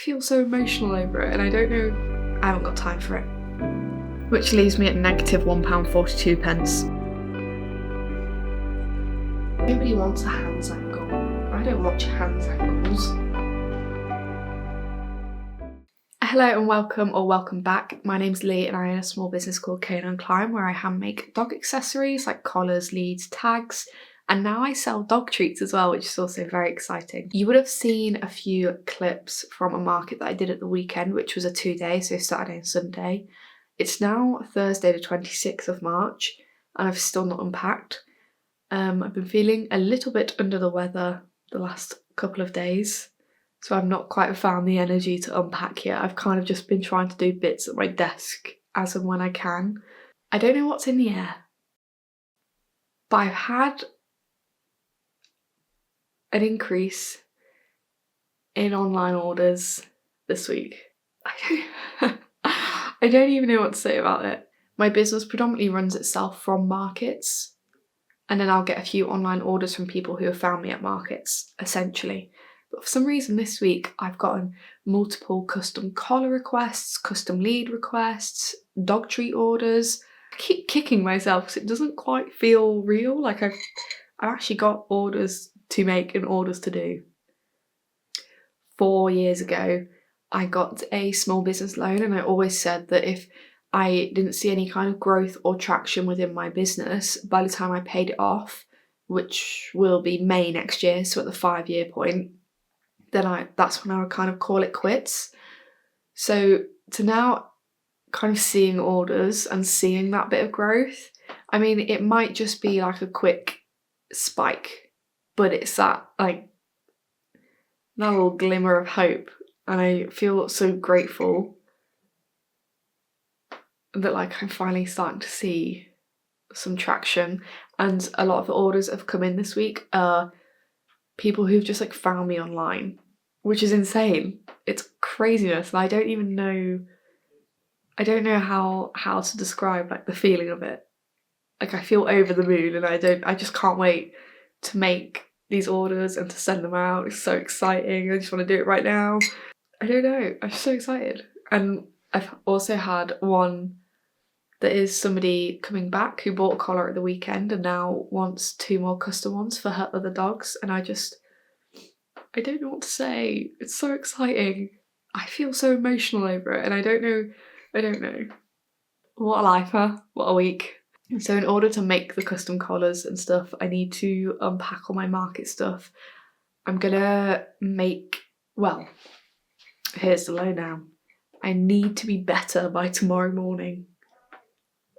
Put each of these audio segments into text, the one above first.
feel so emotional over it and I don't know, I haven't got time for it. Which leaves me at negative £1.42. Nobody wants a hands angle. I don't watch hands angles. Hello and welcome back. My name's Lee and I own a small business called Canine Climb where I hand make dog accessories like collars, leads, tags, and now I sell dog treats as well, which is also very exciting. You would have seen a few clips from a market that I did at the weekend, which was a 2-day, so Saturday and Sunday. It's now Thursday the 26th of March and I've still not unpacked. I've been feeling a little bit under the weather the last couple of days, so I've not quite found the energy to unpack yet. I've kind of just been trying to do bits at my desk as and when I can. I don't know what's in the air, but I've had an increase in online orders this week. I don't even know what to say about it. My business predominantly runs itself from markets, and then I'll get a few online orders from people who have found me at markets, essentially. But for some reason this week I've gotten multiple custom collar requests, custom lead requests, dog treat orders. I keep kicking myself because it doesn't quite feel real. Like I've actually got orders to make and orders to do. 4 years ago I got a small business loan and I always said that if I didn't see any kind of growth or traction within my business by the time I paid it off, which will be May next year, so at the 5-year point, then that's when I would kind of call it quits. So to now kind of seeing orders and seeing that bit of growth, I mean, it might just be like a quick spike, but it's that like that little glimmer of hope, and I feel so grateful that like I'm finally starting to see some traction. And a lot of the orders that have come in this week are people who've just like found me online, which is insane. It's craziness, and I don't know how to describe like the feeling of it. Like I feel over the moon and I just can't wait to make these orders and to send them out. It's so exciting. I just want to do it right now. I don't know, I'm so excited. And I've also had one that is somebody coming back who bought a collar at the weekend and now wants 2 more custom ones for her other dogs, and I don't know what to say. It's so exciting. I feel so emotional over it and I don't know. What a life, huh? What a week. So in order to make the custom collars and stuff, I need to unpack all my market stuff. I'm gonna here's the lowdown. I need to be better by tomorrow morning.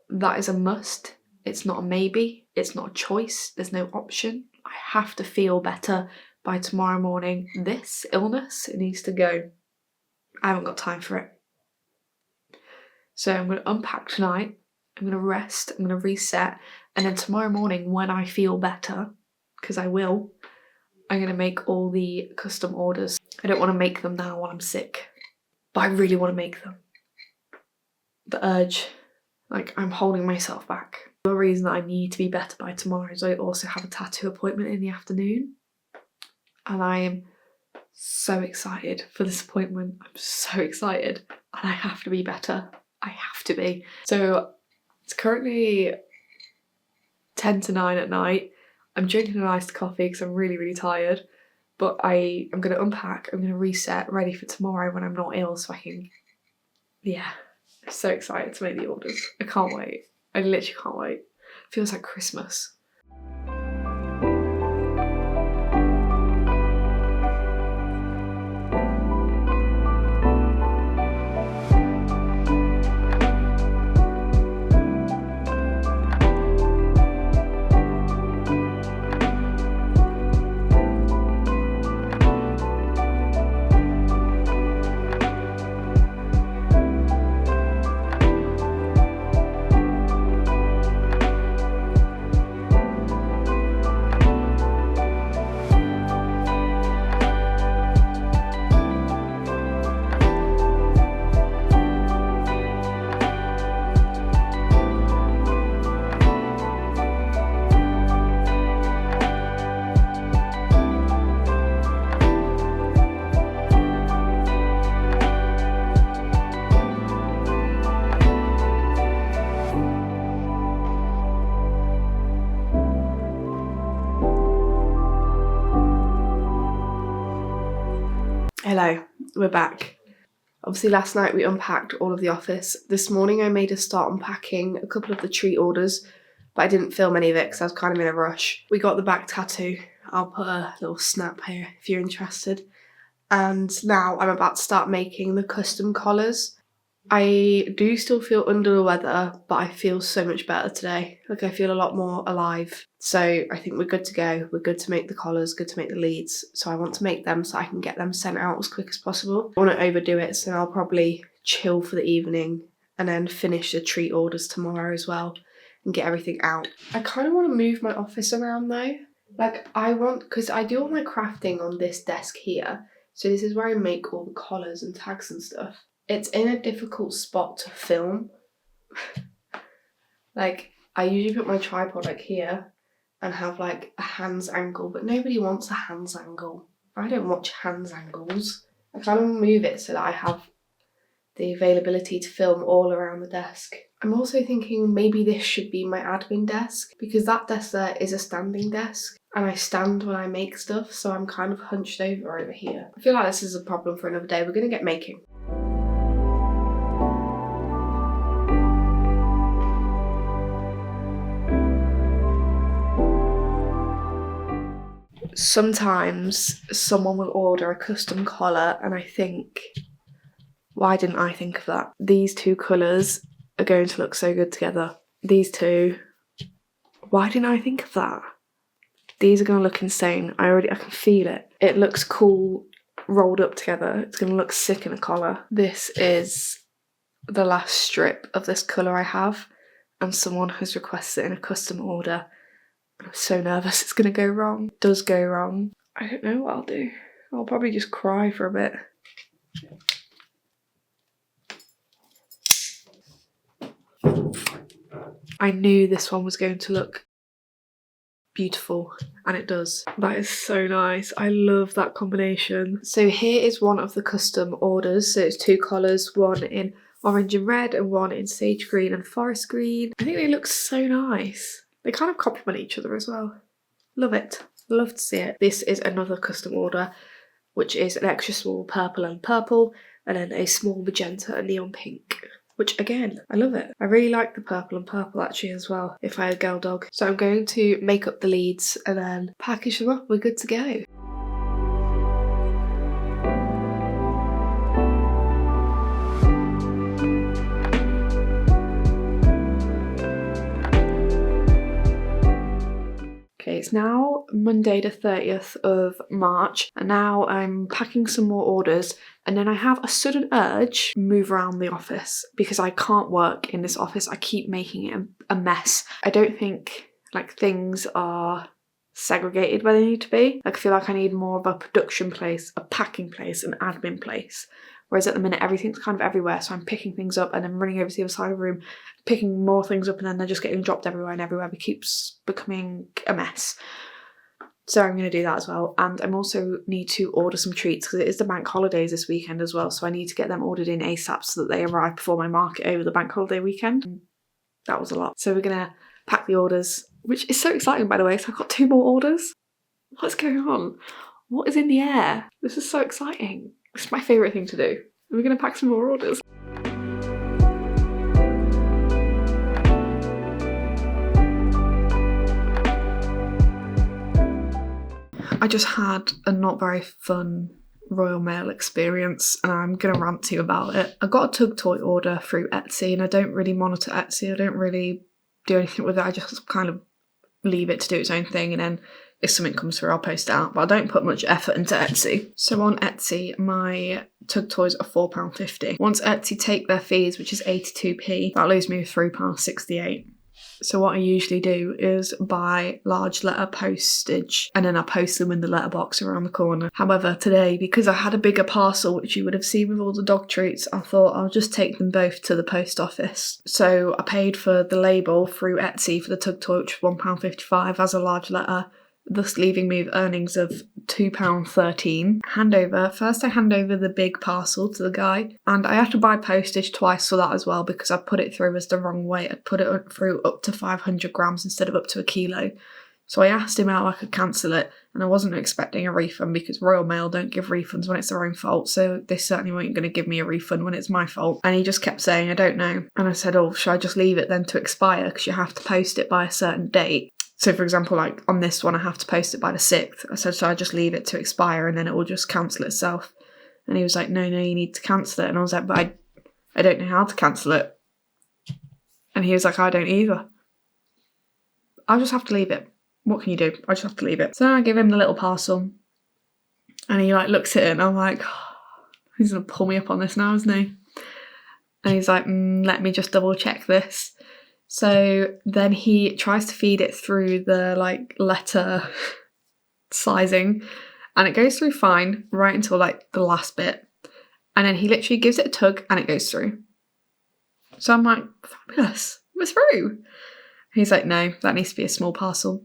That is a must. It's not a maybe. It's not a choice. There's no option. I have to feel better by tomorrow morning. This illness, it needs to go. I haven't got time for it. So I'm going to unpack tonight. I'm going to rest. I'm going to reset. And then tomorrow morning when I feel better, because I will, I'm going to make all the custom orders. I don't want to make them now while I'm sick, but I really want to make them. The urge, like I'm holding myself back. The reason that I need to be better by tomorrow is I also have a tattoo appointment in the afternoon. And I am so excited for this appointment. I'm so excited. And I have to be better. I have to be. So it's currently 10 to 9 at night. I'm drinking an iced coffee because I'm really, really tired. But I'm going to unpack, I'm going to reset, ready for tomorrow when I'm not ill so I can, I'm so excited to make the orders. I can't wait. I literally can't wait. It feels like Christmas. Hello, we're back. Obviously last night we unpacked all of the office. This morning I made us start unpacking a couple of the treat orders, but I didn't film any of it because I was kind of in a rush. We got the back tattoo. I'll put a little snap here if you're interested. And now I'm about to start making the custom collars. I do still feel under the weather, but I feel so much better today. Like, I feel a lot more alive. So I think we're good to go. We're good to make the collars, good to make the leads. So I want to make them so I can get them sent out as quick as possible. I want to overdo it, so I'll probably chill for the evening and then finish the treat orders tomorrow as well and get everything out. I kind of want to move my office around though. Like, because I do all my crafting on this desk here. So this is where I make all the collars and tags and stuff. It's in a difficult spot to film. Like, I usually put my tripod like here and have like a hands angle, but nobody wants a hands angle. I don't watch hands angles. I kind of move it so that I have the availability to film all around the desk. I'm also thinking maybe this should be my admin desk, because that desk there is a standing desk and I stand when I make stuff, so I'm kind of hunched over here. I feel like this is a problem for another day. We're gonna get making. Sometimes someone will order a custom collar and I think, why didn't I think of that? These two colours are going to look so good together. These two, why didn't I think of that? These are going to look insane. I can feel it. It looks cool rolled up together. It's going to look sick in a collar. This is the last strip of this colour I have, and someone has requested it in a custom order. I'm so nervous it's gonna go wrong. It does go wrong. I don't know what I'll do. I'll probably just cry for a bit. I knew this one was going to look beautiful, and it does. That is so nice. I love that combination. So here is one of the custom orders. So it's two colours, one in orange and red and one in sage green and forest green. I think they look so nice. They kind of complement each other as well. Love it. Love to see it. This is another custom order, which is an extra small purple and purple, and then a small magenta and neon pink, which again, I love it. I really like the purple and purple actually as well, if I had a girl dog. So I'm going to make up the leads and then package them up. We're good to go. Okay, it's now Monday the 30th of March, and now I'm packing some more orders, and then I have a sudden urge to move around the office because I can't work in this office. I keep making it a mess. I don't think like things are segregated where they need to be. Like, I feel like I need more of a production place, a packing place, an admin place. Whereas at the minute everything's kind of everywhere, so I'm picking things up and then running over to the other side of the room, picking more things up, and then they're just getting dropped everywhere, and everywhere keeps becoming a mess. So I'm going to do that as well. And I'm also need to order some treats because it is the bank holidays this weekend as well, so I need to get them ordered in ASAP so that they arrive before my market over the bank holiday weekend. That was a lot. So we're going to pack the orders, which is so exciting, by the way. So I've got 2 more orders. What's going on? What is in the air? This is so exciting. It's my favourite thing to do. We're going to pack some more orders. I just had a not very fun Royal Mail experience and I'm going to rant to you about it. I got a tug toy order through Etsy, and I don't really monitor Etsy. I don't really do anything with it. I just kind of leave it to do its own thing, and then if something comes through, I'll post it out, but I don't put much effort into Etsy. So on Etsy, my tug toys are £4.50. Once Etsy take their fees, which is 82p, that leaves me with £3.68. So what I usually do is buy large letter postage and then I post them in the letterbox around the corner. However, today, because I had a bigger parcel, which you would have seen with all the dog treats, I thought I'll just take them both to the post office. So I paid for the label through Etsy for the tug toy, which was £1.55 as a large letter, thus leaving me with earnings of £2.13. Handover. First I hand over the big parcel to the guy, and I had to buy postage twice for that as well because I put it through as the wrong way. I'd put it through up to 500 grams instead of up to a kilo. So I asked him how I could cancel it, and I wasn't expecting a refund because Royal Mail don't give refunds when it's their own fault, so they certainly weren't going to give me a refund when it's my fault. And he just kept saying, I don't know. And I said, oh, should I just leave it then to expire because you have to post it by a certain date? So for example, like on this one, I have to post it by the 6th. I said, should I just leave it to expire and then it will just cancel itself? And he was like, no, you need to cancel it. And I was like, but I don't know how to cancel it. And he was like, I don't either. I'll just have to leave it. What can you do? I just have to leave it. So then I give him the little parcel and he like looks at it and I'm like, oh, he's going to pull me up on this now, isn't he? And he's like, let me just double check this. So then he tries to feed it through the like letter sizing and it goes through fine right until like the last bit. And then he literally gives it a tug and it goes through. So I'm like, fabulous, we're through. He's like, no, that needs to be a small parcel.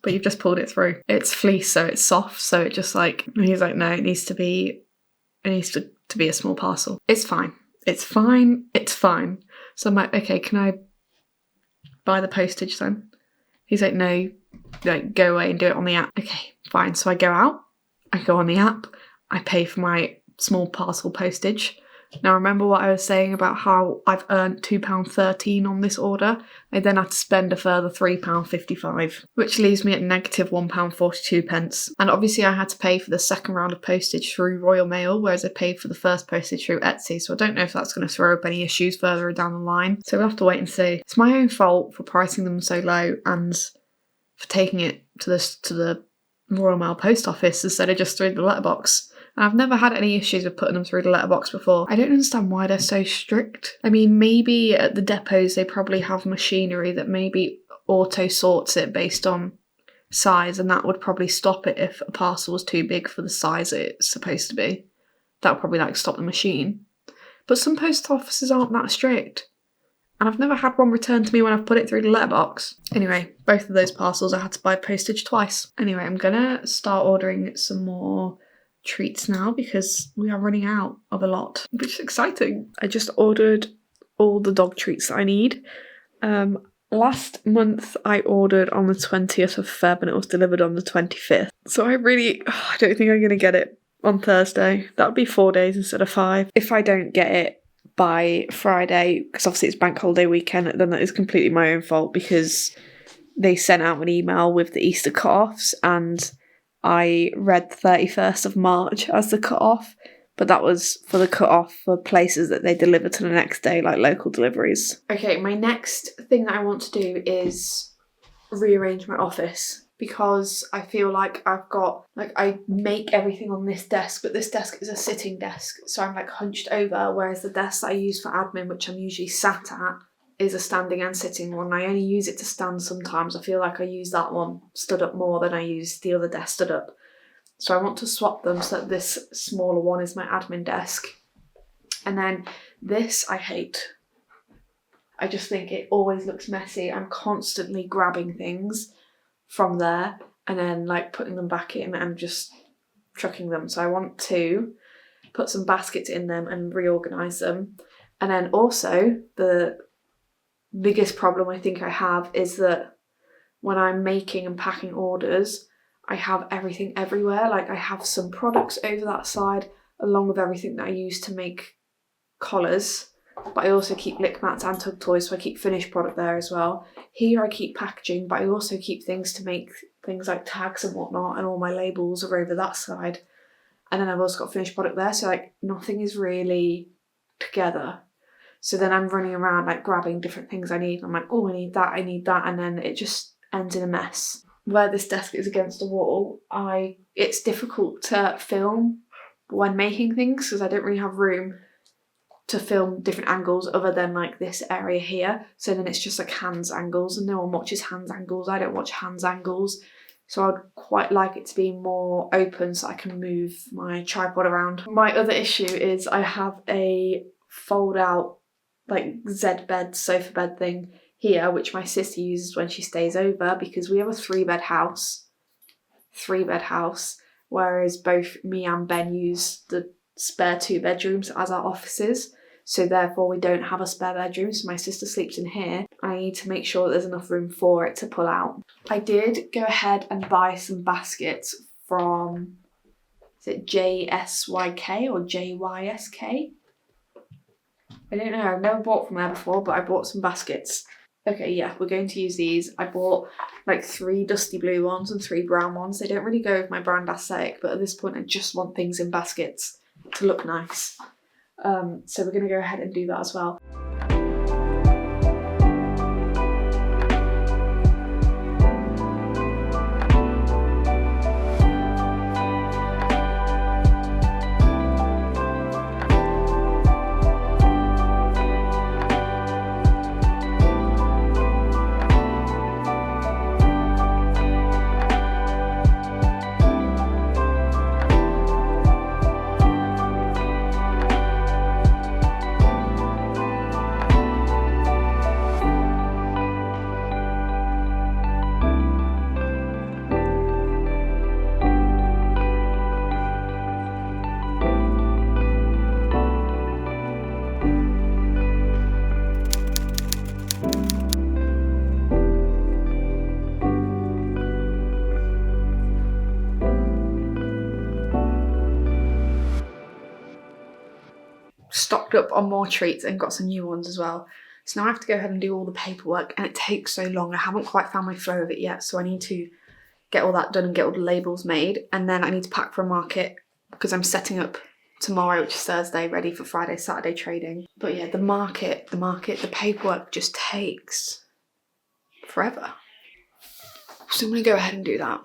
But you've just pulled it through. It's fleece, so it's soft, so it just like, he's like, no, it needs to be a small parcel. It's fine. It's fine. It's fine. So I'm like, okay, can I buy the postage then? He's like, no, like, go away and do it on the app. Okay, fine. So I go out, I go on the app, I pay for my small parcel postage. Now remember what I was saying about how I've earned £2.13 on this order? I then had to spend a further £3.55, which leaves me at negative £1.42. And obviously I had to pay for the second round of postage through Royal Mail, whereas I paid for the first postage through Etsy, so I don't know if that's going to throw up any issues further down the line. So we'll have to wait and see. It's my own fault for pricing them so low and for taking it to the Royal Mail post office instead of just through the letterbox. I've never had any issues with putting them through the letterbox before. I don't understand why they're so strict. I mean, maybe at the depots they probably have machinery that maybe auto sorts it based on size, and that would probably stop it if a parcel was too big for the size it's supposed to be. That would probably like stop the machine. But some post offices aren't that strict. And I've never had one returned to me when I've put it through the letterbox. Anyway, both of those parcels I had to buy postage twice. Anyway, I'm gonna start ordering some more treats now because we are running out of a lot, which is exciting. I just ordered all the dog treats that I need. Last month I ordered on the 20th of Feb and it was delivered on the 25th. So I don't think I'm going to get it on Thursday. That would be 4 days instead of 5. If I don't get it by Friday, because obviously it's bank holiday weekend, then that is completely my own fault because they sent out an email with the Easter cut-offs and I read the 31st of March as the cut-off, but that was for the cut-off for places that they deliver to the next day, like local deliveries. Okay, my next thing that I want to do is rearrange my office because I feel like I make everything on this desk, but this desk is a sitting desk, so I'm like hunched over, whereas the desk that I use for admin, which I'm usually sat at, is a standing and sitting one. I only use it to stand sometimes. I feel like I use that one stood up more than I use the other desk stood up. So I want to swap them so that this smaller one is my admin desk. And then this I hate. I just think it always looks messy. I'm constantly grabbing things from there and then like putting them back in and just chucking them. So I want to put some baskets in them and reorganise them. And then also the biggest problem I think I have is that when I'm making and packing orders, I have everything everywhere. Like I have some products over that side along with everything that I use to make collars, but I also keep lick mats and tug toys, so I keep finished product there as well. Here I keep packaging, but I also keep things to make things like tags and whatnot, and all my labels are over that side. And then I've also got finished product there, so like nothing is really together. So then I'm running around like grabbing different things I need. I'm like, oh, I need that, and then it just ends in a mess. Where this desk is against the wall, it's difficult to film when making things because I don't really have room to film different angles other than like this area here. So then it's just like hands angles, and no one watches hands angles. I don't watch hands angles. So I'd quite like it to be more open so I can move my tripod around. My other issue is I have a fold out like Z bed, sofa bed thing here, which my sister uses when she stays over because we have a three bed house, whereas both me and Ben use the spare 2 bedrooms as our offices. so therefore we don't have a spare bedroom, so my sister sleeps in here. I need to make sure that there's enough room for it to pull out. I did go ahead and buy some baskets from, is it JSYK or JYSK? I don't know, I've never bought from there before, but I bought some baskets. Okay, yeah, we're going to use these. I bought like 3 dusty blue ones and 3 brown ones. They don't really go with my brand aesthetic, but at this point I just want things in baskets to look nice. So we're going to go ahead and do that as well. Stocked up on more treats and got some new ones as well. So now I have to go ahead and do all the paperwork, and it takes so long. I haven't quite found my flow of it yet, so I need to get all that done and get all the labels made, and then I need to pack for a market because I'm setting up tomorrow, which is Thursday, ready for Friday, Saturday trading. But yeah, the paperwork just takes forever. So I'm gonna go ahead and do that.